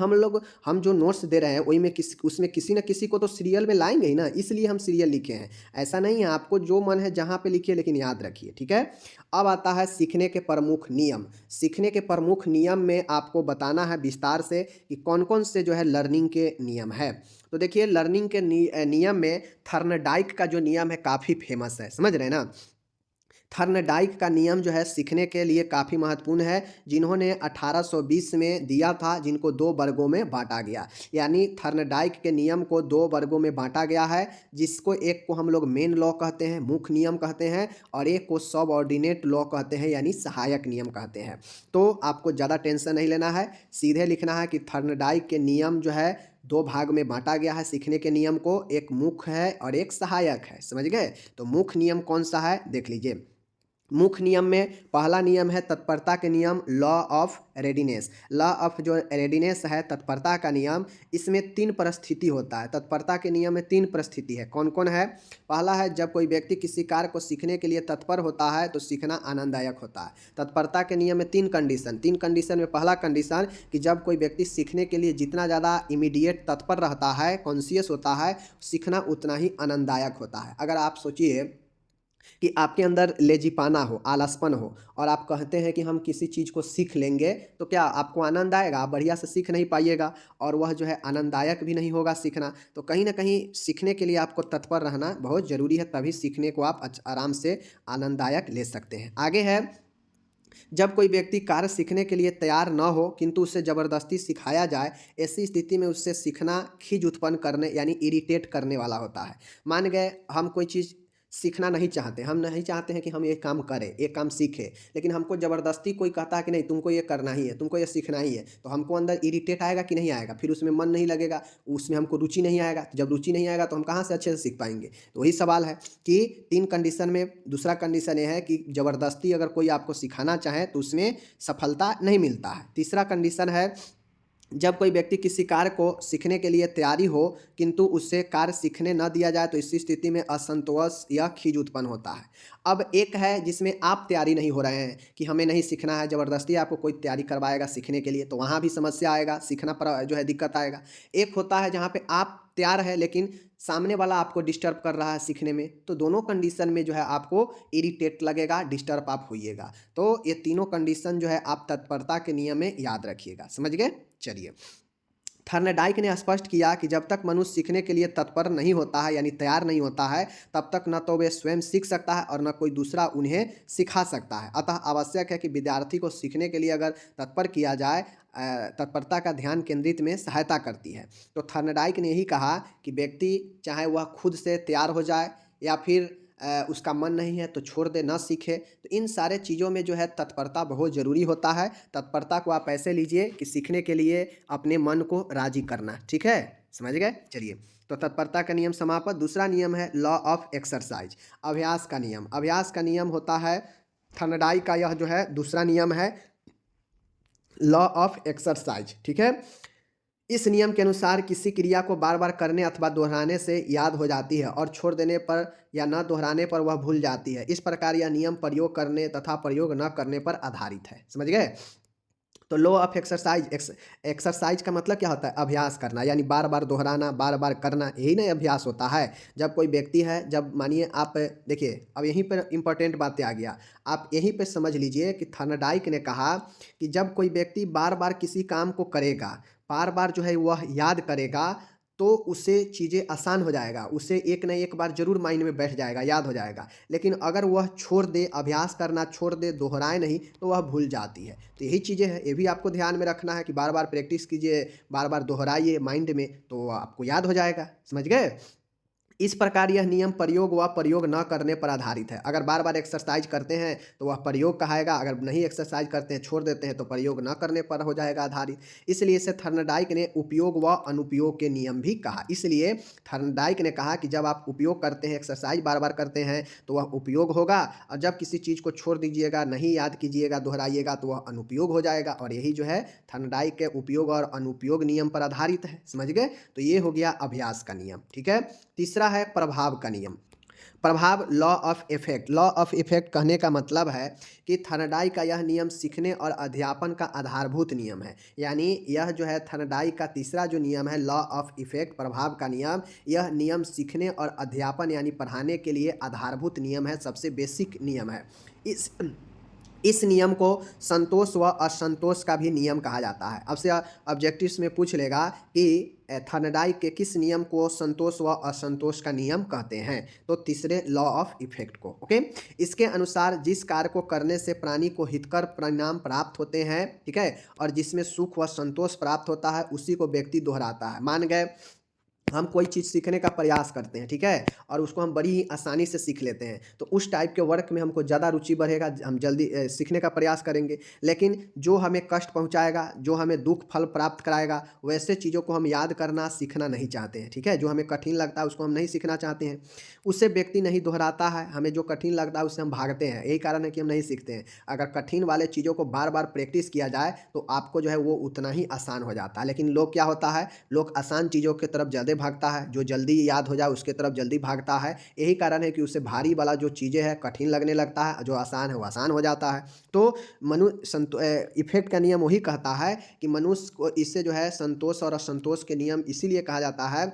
हम जो नोट्स दे रहे हैं वही में उसमें किसी न किसी को तो सीरियल में लाएंगे ही ना, इसलिए हम सीरियल लिखे हैं। ऐसा नहीं है, आपको जो मन है जहाँ पे लिखिए, लेकिन याद रखिए, ठीक है। अब आता है सीखने के प्रमुख नियम। सीखने के प्रमुख नियम में आपको बताना है विस्तार से कि कौन कौन से जो है लर्निंग के नियम है। तो देखिए लर्निंग के नियम में थर्नडाइक का जो नियम है काफ़ी फेमस है, समझ रहे हैं ना। थर्नडाइक का नियम जो है सीखने के लिए काफ़ी महत्वपूर्ण है, जिन्होंने 1820 में दिया था, जिनको 2 वर्गों में बांटा गया। यानी थर्नडाइक के नियम को 2 वर्गों में बांटा गया है, जिसको एक को हम लोग मेन लॉ कहते हैं, मुख्य नियम कहते हैं, और एक को सबऑर्डिनेट लॉ कहते हैं, यानी सहायक नियम कहते हैं। तो आपको ज़्यादा टेंशन नहीं लेना है, सीधे लिखना है कि थर्नडाइक के नियम जो है 2 भाग में बांटा गया है सीखने के नियम को, एक मुख्य है और एक सहायक है, समझ गए। तो मुख्य नियम कौन सा है देख लीजिए। मुख्य नियम में पहला नियम है तत्परता के नियम, law of readiness. Law of जो रेडीनेस है, तत्परता का नियम, इसमें 3 परिस्थिति होता है। तत्परता के नियम में 3 परिस्थिति है, कौन कौन है। पहला है जब कोई व्यक्ति किसी कार्य को सीखने के लिए तत्पर होता है तो सीखना आनंददायक होता है। तत्परता के नियम में 3 कंडीशन में पहला कंडीशन कि जब कोई व्यक्ति सीखने के लिए जितना ज़्यादा इमीडिएट तत्पर रहता है, कॉन्शियस होता है, सीखना उतना ही आनंददायक होता है। अगर आप सोचिए कि आपके अंदर लेजीपाना हो, आलसपन हो, और आप कहते हैं कि हम किसी चीज़ को सीख लेंगे, तो क्या आपको आनंद आएगा? आप बढ़िया से सीख नहीं पाइएगा, और वह जो है आनंददायक भी नहीं होगा सीखना। तो कहीं ना कहीं सीखने के लिए आपको तत्पर रहना बहुत ज़रूरी है, तभी सीखने को आप आराम से आनंददायक ले सकते हैं। आगे है जब कोई व्यक्ति कार्य सीखने के लिए तैयार न हो किंतु उसे ज़बरदस्ती सिखाया जाए, ऐसी स्थिति में उससे सीखना खीज उत्पन्न करने यानी इरिटेट करने वाला होता है। मान गए हम कोई चीज़ सीखना नहीं चाहते। हम नहीं चाहते हैं कि हम ये काम करें, ये काम सीखें, लेकिन हमको ज़बरदस्ती कोई कहता है कि नहीं तुमको ये करना ही है, तुमको ये सीखना ही है, तो हमको अंदर इरिटेट आएगा कि नहीं आएगा? फिर उसमें मन नहीं लगेगा, उसमें हमको रुचि नहीं आएगा। जब रुचि नहीं आएगा तो हम कहाँ से अच्छे से सीख पाएँगे? तो वही सवाल है कि 3 कंडीशन में दूसरा कंडीशन ये है कि ज़बरदस्ती अगर कोई आपको सिखाना चाहे तो उसमें सफलता नहीं मिलता है। तीसरा कंडीशन है जब कोई व्यक्ति किसी कार्य को सीखने के लिए तैयारी हो किंतु उससे कार्य सीखने न दिया जाए तो इस स्थिति में असंतोष या खीज उत्पन्न होता है। अब एक है जिसमें आप तैयारी नहीं हो रहे हैं कि हमें नहीं सीखना है, ज़बरदस्ती आपको कोई तैयारी करवाएगा सीखने के लिए, तो वहाँ भी समस्या आएगा, सीखना पर जो है दिक्कत आएगा। एक होता है जहाँ पे आप तैयार है लेकिन सामने वाला आपको डिस्टर्ब कर रहा है सीखने में, तो दोनों कंडीशन में जो है आपको इरिटेट लगेगा, डिस्टर्ब आप होइएगा। तो ये तीनों कंडीशन जो है आप तत्परता के नियम में याद रखिएगा। समझ गए? चलिए, थर्नडाइक ने स्पष्ट किया कि जब तक मनुष्य सीखने के लिए तत्पर नहीं होता है यानी तैयार नहीं होता है, तब तक न तो वे स्वयं सीख सकता है और न कोई दूसरा उन्हें सिखा सकता है। अतः आवश्यक है कि विद्यार्थी को सीखने के लिए अगर तत्पर किया जाए, तत्परता का ध्यान केंद्रित में सहायता करती है। तो थर्नडाइक ने यही कहा कि व्यक्ति चाहे वह खुद से तैयार हो जाए या फिर उसका मन नहीं है तो छोड़ दे, ना सीखे। तो इन सारे चीज़ों में जो है तत्परता बहुत ज़रूरी होता है। तत्परता को आप ऐसे लीजिए कि सीखने के लिए अपने मन को राज़ी करना। ठीक है, समझ गए? चलिए, तो तत्परता का नियम समाप्त। दूसरा नियम है लॉ ऑफ एक्सरसाइज, अभ्यास का नियम। अभ्यास का नियम होता है थर्नडाइक का, यह जो है दूसरा नियम है लॉ ऑफ एक्सरसाइज। ठीक है, इस नियम के अनुसार किसी क्रिया को बार बार करने अथवा दोहराने से याद हो जाती है और छोड़ देने पर या न दोहराने पर वह भूल जाती है। इस प्रकार यह नियम प्रयोग करने तथा प्रयोग न करने पर आधारित है। समझ गए? तो लॉ ऑफ एक्सरसाइज, एक्सरसाइज का मतलब क्या होता है? अभ्यास करना, यानी बार बार दोहराना, बार बार करना, यही नहीं अभ्यास होता है। जब कोई व्यक्ति है, जब मानिए आप देखिए, अब यहीं पर इंपॉर्टेंट बातें आ गया, आप यहीं पे समझ लीजिए कि थर्नडाइक ने कहा कि जब कोई व्यक्ति बार बार किसी काम को करेगा, बार बार जो है वह याद करेगा, तो उससे चीज़ें आसान हो जाएगा, उसे एक न एक बार ज़रूर माइंड में बैठ जाएगा, याद हो जाएगा। लेकिन अगर वह छोड़ दे, अभ्यास करना छोड़ दे, दोहराए नहीं, तो वह भूल जाती है। तो यही चीज़ें हैं, ये भी आपको ध्यान में रखना है कि बार बार प्रैक्टिस कीजिए, बार बार दोहराइए माइंड में, तो आपको याद हो जाएगा। समझ गए? इस प्रकार यह नियम प्रयोग व प्रयोग न करने पर आधारित है। अगर बार बार एक्सरसाइज करते हैं तो वह प्रयोग कहाएगा, अगर नहीं एक्सरसाइज करते हैं, छोड़ देते हैं, तो प्रयोग न करने पर हो जाएगा आधारित। इसलिए इसे थर्नडाइक ने उपयोग व अनुपयोग के नियम भी कहा। इसलिए थर्नडाइक ने कहा कि जब आप उपयोग करते हैं, एक्सरसाइज बार बार करते हैं, तो वह उपयोग होगा, और जब किसी चीज़ को छोड़ दीजिएगा, नहीं याद कीजिएगा, दोहराइएगा, तो वह अनुपयोग हो जाएगा। और यही जो है थर्नडाइक के उपयोग और अनुपयोग नियम पर आधारित है। समझ गए? तो ये हो गया अभ्यास का नियम। ठीक है, तीसरा है प्रभाव का नियम। प्रभाव, law of effect. Law of effect कहने का मतलब है कि थर्नडाइक का यह नियम सीखने और अध्यापन का आधारभूत नियम है। यानी यह जो है थर्नडाइक का तीसरा जो नियम है, लॉ ऑफ इफेक्ट, प्रभाव का नियम, यह नियम सीखने और अध्यापन यानी पढ़ाने के लिए आधारभूत नियम है, सबसे बेसिक नियम है। इस नियम को संतोष व असंतोष का भी नियम कहा जाता है। अब से ऑब्जेक्टिव्स में पूछ लेगा कि थर्नडाइक के किस नियम को संतोष व असंतोष का नियम कहते हैं, तो तीसरे लॉ ऑफ इफेक्ट को। ओके, इसके अनुसार जिस कार्य को करने से प्राणी को हितकर परिणाम प्राप्त होते हैं, ठीक है, और जिसमें सुख व संतोष प्राप्त होता है, उसी को व्यक्ति दोहराता है। मान गए हम कोई चीज़ सीखने का प्रयास करते हैं, ठीक है, और उसको हम बड़ी ही आसानी से सीख लेते हैं, तो उस टाइप के वर्क में हमको ज़्यादा रुचि बढ़ेगा, हम जल्दी सीखने का प्रयास करेंगे। लेकिन जो हमें कष्ट पहुंचाएगा, जो हमें दुख फल प्राप्त कराएगा, वैसे चीज़ों को हम याद करना सीखना नहीं चाहते हैं। ठीक है, जो हमें कठिन लगता है उसको हम नहीं सीखना चाहते हैं, उससे व्यक्ति नहीं दोहराता है। हमें जो कठिन लगता है उससे हम भागते हैं, यही कारण है कि हम नहीं सीखते हैं। अगर कठिन वाले चीज़ों को बार बार प्रैक्टिस किया जाए तो आपको जो है वो उतना ही आसान हो जाता है। लेकिन लोग क्या होता है, लोग आसान चीज़ों की तरफ ज़्यादा भागता है, जो जल्दी याद हो जाए उसके तरफ जल्दी भागता है। यही कारण है कि उसे भारी वाला जो चीज़ें हैं कठिन लगने लगता है, जो आसान है वो आसान हो जाता है। तो इफेक्ट का नियम वही कहता है कि मनुष्य को इससे जो है संतोष और असंतोष के नियम इसीलिए कहा जाता है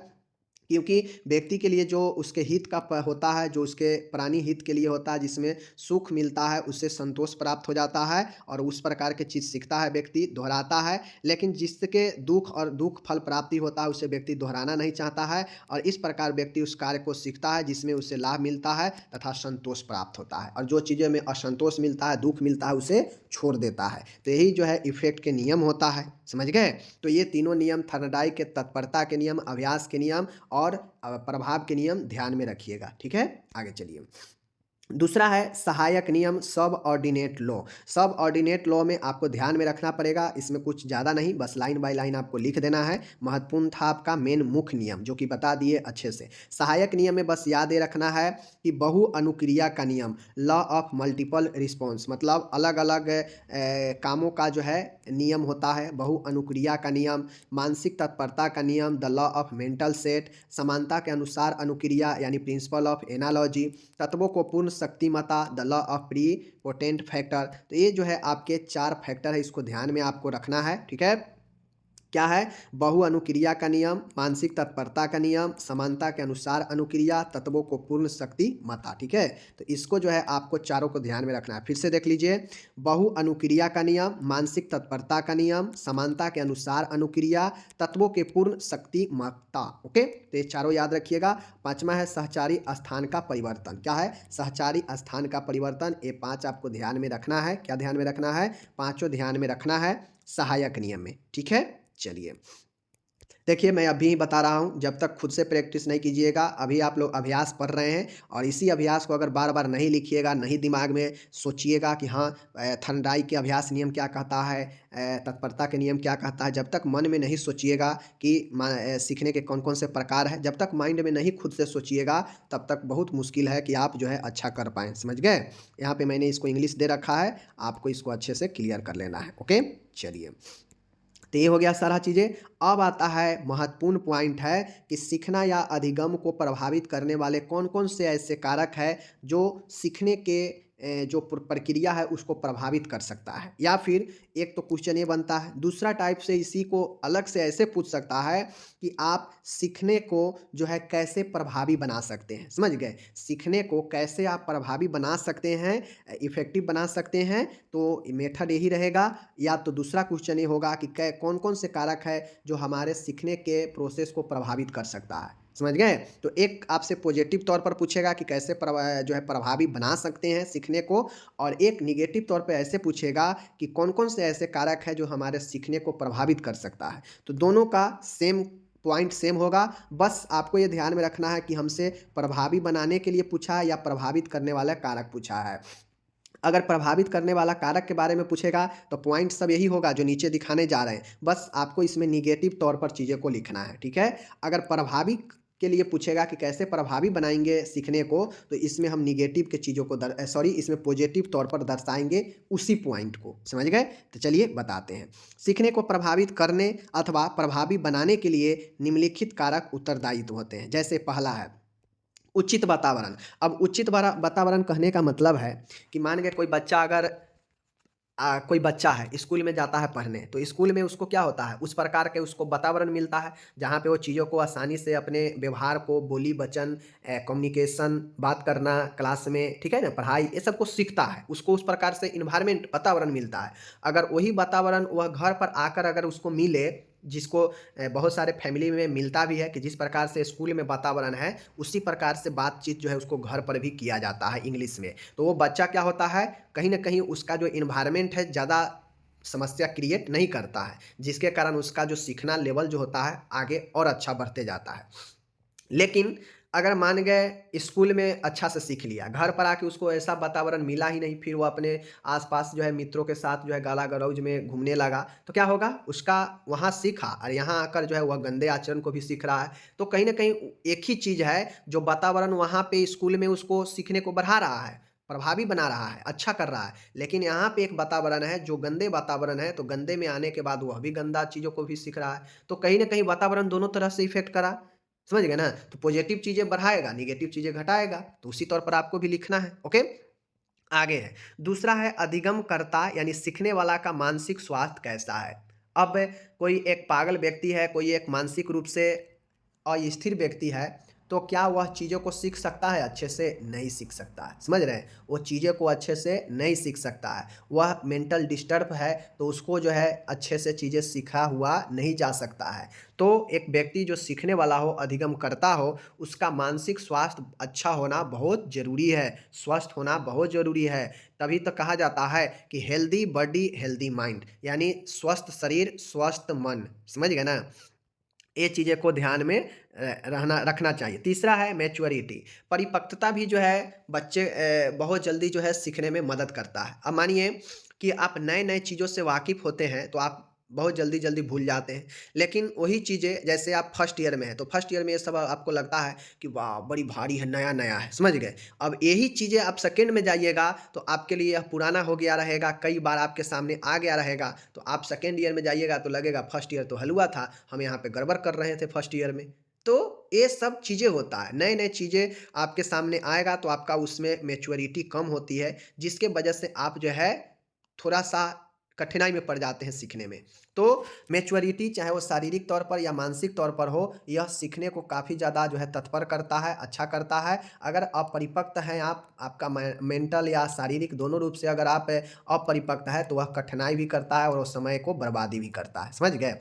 क्योंकि व्यक्ति के लिए जो उसके हित का होता है, जो उसके प्राणी हित के लिए होता है, जिसमें सुख मिलता है, उससे संतोष प्राप्त हो जाता है और उस प्रकार की चीज़ सीखता है, व्यक्ति दोहराता है। लेकिन जिसके दुख और दुख फल प्राप्ति होता है उसे व्यक्ति दोहराना नहीं चाहता है, और इस प्रकार व्यक्ति उस कार्य को सीखता है जिसमें उसे लाभ मिलता है तथा संतोष प्राप्त होता है, और जो चीज़ें में असंतोष मिलता है, दुख मिलता है, उसे छोड़ देता है। तो यही जो है इफेक्ट के नियम होता है। समझ गए? तो ये तीनों नियम थर्नडाइक के तत्परता के नियम, अभ्यास के नियम और प्रभाव के नियम ध्यान में रखिएगा। ठीक है, आगे चलिए। दूसरा है सहायक नियम, सब ऑर्डिनेट लॉ। सब ऑर्डिनेट लॉ में आपको ध्यान में रखना पड़ेगा, इसमें कुछ ज़्यादा नहीं, बस लाइन बाय लाइन आपको लिख देना है। महत्वपूर्ण था आपका मेन मुख्य नियम जो कि बता दिए अच्छे से। सहायक नियम में बस याद ये रखना है कि बहु अनुक्रिया का नियम, लॉ ऑफ मल्टीपल रिस्पॉन्स, मतलब अलग अलग कामों का जो है नियम होता है। बहु अनुक्रिया का नियम, मानसिक तत्परता का नियम, the law of mental set, समानता के अनुसार अनुक्रिया यानी प्रिंसिपल ऑफ एनालॉजी, तत्वों को पूर्ण शक्तिमत्ता, the law of prepotent factor. तो ये जो है आपके 4 फैक्टर है, इसको ध्यान में आपको रखना है। ठीक है, क्या है? बहु अनुक्रिया का नियम, मानसिक तत्परता का नियम, समानता के अनुसार अनुक्रिया, तत्वों को पूर्ण शक्ति मता। ठीक है, तो इसको जो है आपको चारों को ध्यान में रखना है। फिर से देख लीजिए, बहु अनुक्रिया का नियम, मानसिक तत्परता का नियम, समानता के अनुसार अनुक्रिया, तत्वों के पूर्ण शक्ति मता। ओके, तो ये चारों याद रखिएगा। पांचवा है सहचारी स्थान का परिवर्तन। क्या है? सहचारी स्थान का परिवर्तन। ये 5 आपको ध्यान में रखना है। क्या ध्यान में रखना है? पांचों ध्यान में रखना है सहायक नियम में। ठीक है, चलिए देखिए, मैं अभी बता रहा हूँ, जब तक खुद से प्रैक्टिस नहीं कीजिएगा, अभी आप लोग अभ्यास पढ़ रहे हैं और इसी अभ्यास को अगर बार बार नहीं लिखिएगा, नहीं दिमाग में सोचिएगा कि हाँ थर्नडाइक के अभ्यास नियम क्या कहता है, तत्परता के नियम क्या कहता है, जब तक मन में नहीं सोचिएगा कि सीखने के कौन कौन से प्रकार हैं, जब तक माइंड में नहीं खुद से सोचिएगा, तब तक बहुत मुश्किल है कि आप जो है अच्छा कर पाएँ। समझ गए? यहाँ पर मैंने इसको इंग्लिश दे रखा है, आपको इसको अच्छे से क्लियर कर लेना है। ओके, चलिए, तो ये हो गया सारा चीज़ें। अब आता है महत्वपूर्ण पॉइंट है कि सीखना या अधिगम को प्रभावित करने वाले कौन कौन से ऐसे कारक है जो सीखने के जो प्रक्रिया है उसको प्रभावित कर सकता है। या फिर एक तो क्वेश्चन ये बनता है, दूसरा टाइप से इसी को अलग से ऐसे पूछ सकता है कि आप सीखने को जो है कैसे प्रभावी बना सकते हैं। समझ गए? सीखने को कैसे आप प्रभावी बना सकते हैं, इफेक्टिव बना सकते हैं, तो मेथड यही रहेगा। या तो दूसरा क्वेश्चन ये होगा कि कौन कौन से कारक है जो हमारे सीखने के प्रोसेस को प्रभावित कर सकता है। समझ गए? तो एक आपसे पॉजिटिव तौर पर पूछेगा कि कैसे जो है प्रभावी बना सकते हैं सीखने को, और एक निगेटिव तौर पे ऐसे पूछेगा कि कौन कौन से ऐसे कारक है जो हमारे सीखने को प्रभावित कर सकता है। तो दोनों का सेम पॉइंट सेम होगा, बस आपको ये ध्यान में रखना है कि हमसे प्रभावी बनाने के लिए पूछा है या प्रभावित करने वाला कारक पूछा है। अगर प्रभावित करने वाला कारक के बारे में पूछेगा तो पॉइंट सब यही होगा जो नीचे दिखाने जा रहे हैं, बस आपको इसमें निगेटिव तौर पर चीज़ें को लिखना है। ठीक है, अगर प्रभावी के लिए पूछेगा कि कैसे प्रभावी बनाएंगे सीखने को, तो इसमें हम निगेटिव के चीज़ों को इसमें पॉजिटिव तौर पर दर्शाएंगे उसी पॉइंट को। समझ गए? तो चलिए बताते हैं। सीखने को प्रभावित करने अथवा प्रभावी बनाने के लिए निम्नलिखित कारक उत्तरदायित्व होते हैं। जैसे पहला है उचित वातावरण। अब उचित वातावरण कहने का मतलब है कि मान के कोई बच्चा अगर कोई बच्चा है स्कूल में जाता है पढ़ने, तो स्कूल में उसको क्या होता है, उस प्रकार के उसको वातावरण मिलता है जहाँ पे वो चीज़ों को आसानी से अपने व्यवहार को, बोली वचन, कम्युनिकेशन, बात करना क्लास में, ठीक है ना, पढ़ाई, ये सब को सीखता है, उसको उस प्रकार से इन्वायरमेंट वातावरण मिलता है। अगर वही वातावरण वह घर पर आकर अगर उसको मिले, जिसको बहुत सारे फैमिली में मिलता भी है कि जिस प्रकार से स्कूल में वातावरण है उसी प्रकार से बातचीत जो है उसको घर पर भी किया जाता है इंग्लिश में, तो वो बच्चा क्या होता है, कहीं ना कहीं उसका जो इन्वायरमेंट है ज़्यादा समस्या क्रिएट नहीं करता है, जिसके कारण उसका जो सीखना लेवल जो होता है आगे और अच्छा बढ़ते जाता है। लेकिन अगर मान गए स्कूल में अच्छा से सीख लिया, घर पर आके उसको ऐसा वातावरण मिला ही नहीं, फिर वो अपने आसपास जो है मित्रों के साथ जो है गाला गलौज में घूमने लगा, तो क्या होगा, उसका वहाँ सीखा और यहाँ आकर जो है वह गंदे आचरण को भी सीख रहा है। तो कहीं ना कहीं एक ही चीज़ है, जो वातावरण वहाँ पे स्कूल में उसको सीखने को बढ़ा रहा है, प्रभावी बना रहा है, अच्छा कर रहा है, लेकिन यहाँ पे एक वातावरण है जो गंदे वातावरण है, तो गंदे में आने के बाद वह भी गंदा चीज़ों को भी सीख रहा है। तो कहीं ना कहीं वातावरण दोनों तरह से इफेक्ट करा। समझ गए ना? तो पॉजिटिव चीज़ें बढ़ाएगा, नेगेटिव चीज़ें घटाएगा, तो उसी तौर पर आपको भी लिखना है। ओके, आगे है दूसरा है अधिगमकर्ता यानी सीखने वाला का मानसिक स्वास्थ्य कैसा है। अब कोई एक पागल व्यक्ति है, कोई एक मानसिक रूप से अस्थिर व्यक्ति है, तो क्या वह चीज़ों को सीख सकता है? अच्छे से नहीं सीख सकता है। समझ रहे हैं? वो चीज़ों को अच्छे से नहीं सीख सकता है, वह मेंटल डिस्टर्ब है, तो उसको जो है अच्छे से चीज़ें सीखा हुआ नहीं जा सकता है। तो एक व्यक्ति जो सीखने वाला हो, अधिगम करता हो, उसका मानसिक स्वास्थ्य अच्छा होना बहुत ज़रूरी है, स्वस्थ होना बहुत ज़रूरी है। तभी तो कहा जाता है कि हेल्दी बॉडी हेल्दी माइंड, यानी स्वस्थ शरीर स्वस्थ मन। समझ गए ना? ये चीज़ें को ध्यान में रहना रखना चाहिए। तीसरा है मैच्योरिटी, परिपक्वता भी जो है बच्चे बहुत जल्दी जो है सीखने में मदद करता है। अब मानिए कि आप नए-नए चीज़ों से वाकिफ़ होते हैं तो आप बहुत जल्दी-जल्दी भूल जाते हैं। लेकिन वही चीज़ें जैसे आप फर्स्ट ईयर में हैं, तो फर्स्ट ईयर में ये सब आपको लगता है कि वाह! बड़ी भारी है, नया-नया है, समझ गए? अब यही चीज़ें आप सेकंड में जाइएगा तो आपके लिए यह पुराना हो गया रहेगा, कई बार आपके सामने आ गया रहेगा, तो आप सेकंड ईयर में जाइएगा तो लगेगा फर्स्ट ईयर तो हलवा था, हम यहाँ पे गड़बड़ कर रहे थे फर्स्ट ईयर में। तो ये सब चीज़ें होता है, नए-नए चीज़ें आपके सामने आएगा तो आपका उसमें मैच्योरिटी कम होती है, जिसके वजह से आप जो है थोड़ा-सा कठिनाई में पड़ जाते हैं सीखने में। तो मैच्योरिटी चाहे वो शारीरिक तौर पर या मानसिक तौर पर हो, यह सीखने को काफ़ी ज़्यादा जो है तत्पर करता है, अच्छा करता है। अगर अपरिपक्व हैं आप, आपका मेंटल या शारीरिक दोनों रूप से अगर आप अपरिपक्व हैं, तो वह कठिनाई भी करता है और वो समय को बर्बादी भी करता है, समझ गए?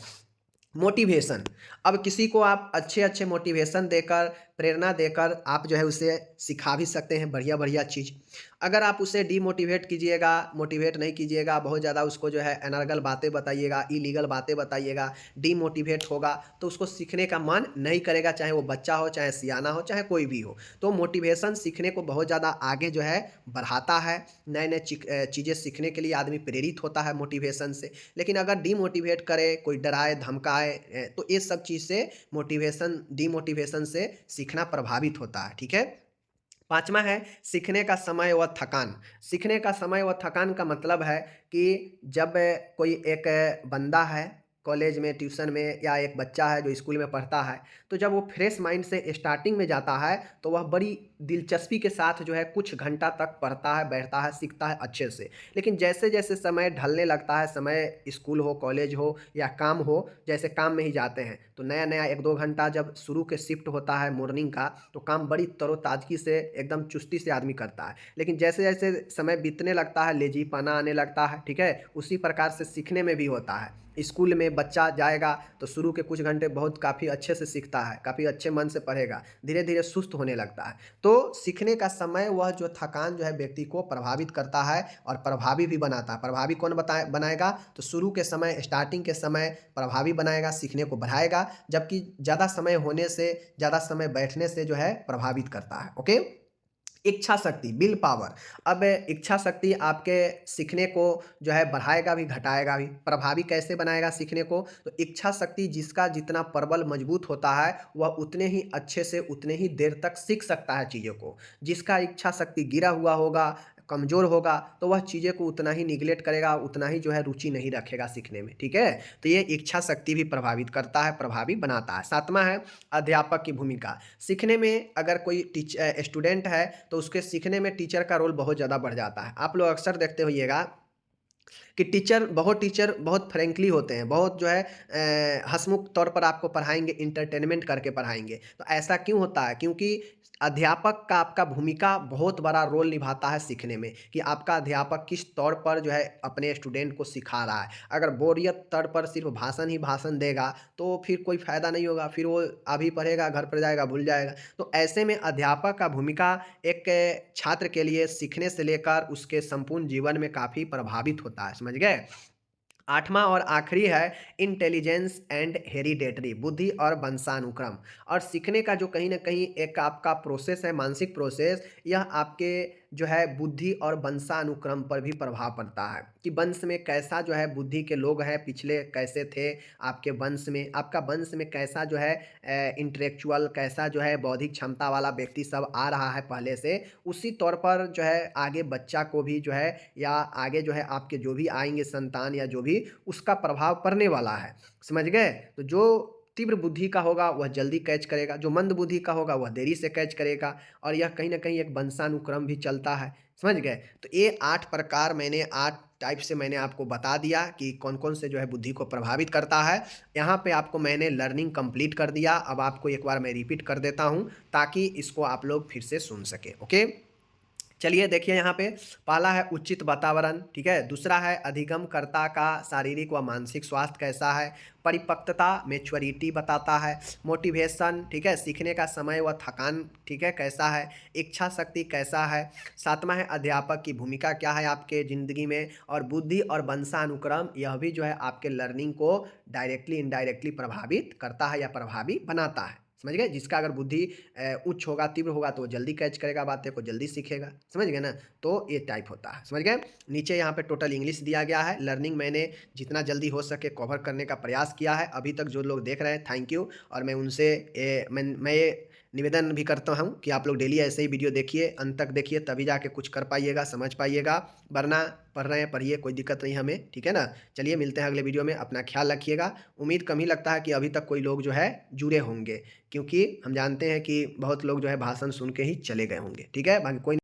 मोटिवेशन, अब किसी को आप अच्छे-अच्छे मोटिवेशन देकर, प्रेरणा देकर आप जो है उसे सिखा भी सकते हैं बढ़िया-बढ़िया चीज़। अगर आप उसे डिमोटिवेट कीजिएगा, मोटिवेट नहीं कीजिएगा, बहुत ज़्यादा उसको जो है अनर्गल बातें बताइएगा, इल्लीगल बातें बताइएगा, डिमोटिवेट होगा, तो उसको सीखने का मन नहीं करेगा, चाहे वो बच्चा हो, चाहे सियाना हो, चाहे कोई भी हो। तो मोटिवेशन सीखने को बहुत ज़्यादा आगे जो है बढ़ाता है, नए-नए चीज़ें सीखने के लिए आदमी प्रेरित होता है मोटिवेशन से। लेकिन अगर डिमोटिवेट करे, कोई डराए, धमकाए तो ये सब चीज़ से मोटिवेशन डिमोटिवेशन से सीखना प्रभावित होता है, ठीक है? 5वां है सीखने का समय व थकान। सीखने का समय व थकान का मतलब है कि जब कोई एक बंदा है कॉलेज में, ट्यूशन में या एक बच्चा है जो स्कूल में पढ़ता है, तो जब वो फ्रेश माइंड से स्टार्टिंग में जाता है, तो वह बड़ी दिलचस्पी के साथ जो है कुछ घंटा तक पढ़ता है, बैठता है, सीखता है अच्छे से। लेकिन जैसे-जैसे समय ढलने लगता है, समय स्कूल हो, कॉलेज हो या काम हो, जैसे काम में ही जाते हैं, तो नया-नया 1-2 घंटा जब शुरू के शिफ्ट होता है मॉर्निंग का, तो काम बड़ी तरोताज़गी से एकदम चुस्ती से आदमी करता है। लेकिन जैसे-जैसे समय बीतने लगता है, लेज़ीपना आने लगता है, ठीक है? उसी प्रकार से सीखने में भी होता है। स्कूल में बच्चा जाएगा तो शुरू के कुछ घंटे बहुत काफ़ी अच्छे से सीखता है, काफ़ी अच्छे मन से पढ़ेगा, धीरे-धीरे सुस्त होने लगता है। तो सीखने का समय वह जो थकान जो है व्यक्ति को प्रभावित करता है और प्रभावी भी बनाता है। प्रभावी कौन बनाएगा? तो शुरू के समय, स्टार्टिंग के समय प्रभावी बनाएगा, सीखने को बढ़ाएगा, जबकि ज़्यादा समय होने से, ज़्यादा समय बैठने से जो है प्रभावित करता है। ओके? इच्छा शक्ति, विल पावर। अब इच्छा शक्ति आपके सीखने को जो है बढ़ाएगा भी, घटाएगा भी। प्रभावी कैसे बनाएगा सीखने को? तो इच्छा शक्ति जिसका जितना प्रबल मजबूत होता है, वह उतने ही अच्छे से, उतने ही देर तक सीख सकता है चीज़ों को। जिसका इच्छा शक्ति गिरा हुआ होगा, कमज़ोर होगा, तो वह चीज़ें को उतना ही निग्लेक्ट करेगा, उतना ही जो है रुचि नहीं रखेगा सीखने में, ठीक है? तो ये इच्छा शक्ति भी प्रभावित करता है, प्रभावी बनाता है। 7वां है अध्यापक की भूमिका। सीखने में अगर कोई स्टूडेंट है, तो उसके सीखने में टीचर का रोल बहुत ज़्यादा बढ़ जाता है। आप लोग अक्सर देखते होइएगा कि टीचर बहुत फ्रैंकली होते हैं, बहुत जो है हँसमुख तौर पर आपको पढ़ाएँगे, एंटरटेनमेंट करके पढ़ाएँगे। तो ऐसा क्यों होता है? क्योंकि अध्यापक का आपका भूमिका बहुत बड़ा रोल निभाता है सीखने में, कि आपका अध्यापक किस तौर पर जो है अपने स्टूडेंट को सिखा रहा है। अगर बोरियत तौर पर सिर्फ़ भाषण ही भाषण देगा, तो फिर कोई फ़ायदा नहीं होगा, फिर वो अभी पढ़ेगा, घर पर जाएगा, भूल जाएगा। तो ऐसे में अध्यापक का भूमिका एक छात्र के लिए सीखने से लेकर उसके संपूर्ण जीवन में काफ़ी प्रभावित होता है, समझ गए? 8वां और आखिरी है इंटेलिजेंस एंड हेरिडेटरी, बुद्धि और वंशानुक्रम। और सीखने का जो कहीं न कहीं एक आपका प्रोसेस है, मानसिक प्रोसेस, यह आपके जो है बुद्धि और वंशानुक्रम पर भी प्रभाव पड़ता है, कि वंश में कैसा जो है बुद्धि के लोग हैं, पिछले कैसे थे आपके वंश में, आपका वंश में कैसा जो है इंटेलेक्चुअल, कैसा जो है बौद्धिक क्षमता वाला व्यक्ति सब आ रहा है पहले से, उसी तौर पर जो है आगे बच्चा को भी जो है, या आगे जो है आपके जो भी आएँगे संतान या जो भी, उसका प्रभाव पड़ने वाला है, समझ गए? तो जो तीव्र बुद्धि का होगा वह जल्दी कैच करेगा, जो मंद बुद्धि का होगा वह देरी से कैच करेगा, और यह कहीं न कहीं एक वंशानुक्रम भी चलता है, समझ गए? तो ये 8 प्रकार मैंने 8 टाइप से मैंने आपको बता दिया कि कौन-कौन से जो है बुद्धि को प्रभावित करता है। यहाँ पे आपको मैंने लर्निंग कंप्लीट कर दिया, अब आपको एक बार मैं रिपीट कर देता हूँ, ताकि इसको आप लोग फिर से सुन सकें, ओके? चलिए देखिए यहाँ पे, पहला है उचित वातावरण, ठीक है? दूसरा है अधिगमकर्ता का शारीरिक व मानसिक स्वास्थ्य कैसा है? परिपक्वता, मैच्योरिटी बताता है। मोटिवेशन, ठीक है? सीखने का समय व थकान, ठीक है, कैसा है? इच्छा शक्ति कैसा है? 7वां है अध्यापक की भूमिका क्या है आपके ज़िंदगी में? और बुद्धि और वंशानुक्रम, यह भी जो है आपके लर्निंग को डायरेक्टली इनडायरेक्टली प्रभावित करता है या प्रभावी बनाता है। समझ गए। जिसका अगर बुद्धि उच्च होगा, तीव्र होगा, तो वो जल्दी कैच करेगा, बातें को जल्दी सीखेगा। समझ गए ना। तो ये टाइप होता है, समझ गए। नीचे यहाँ पे टोटल इंग्लिश दिया गया है। लर्निंग मैंने जितना जल्दी हो सके कवर करने का प्रयास किया है। अभी तक जो लोग देख रहे हैं, थैंक यू। और मैं उनसे मैं ये निवेदन भी करता हूँ कि आप लोग डेली ऐसे ही वीडियो देखिए, अंत तक देखिए, तभी जाके कुछ कर पाइएगा, समझ पाइएगा। वरना पढ़ रहे हैं, पढ़िए, कोई दिक्कत नहीं हमें, ठीक है ना। चलिए मिलते हैं अगले वीडियो में, अपना ख्याल रखिएगा। उम्मीद कम ही लगता है कि अभी तक कोई लोग जो है जुड़े होंगे, क्योंकि हम जानते हैं कि बहुत लोग जो है भाषण सुन के ही चले गए होंगे, ठीक है। बाकी कोई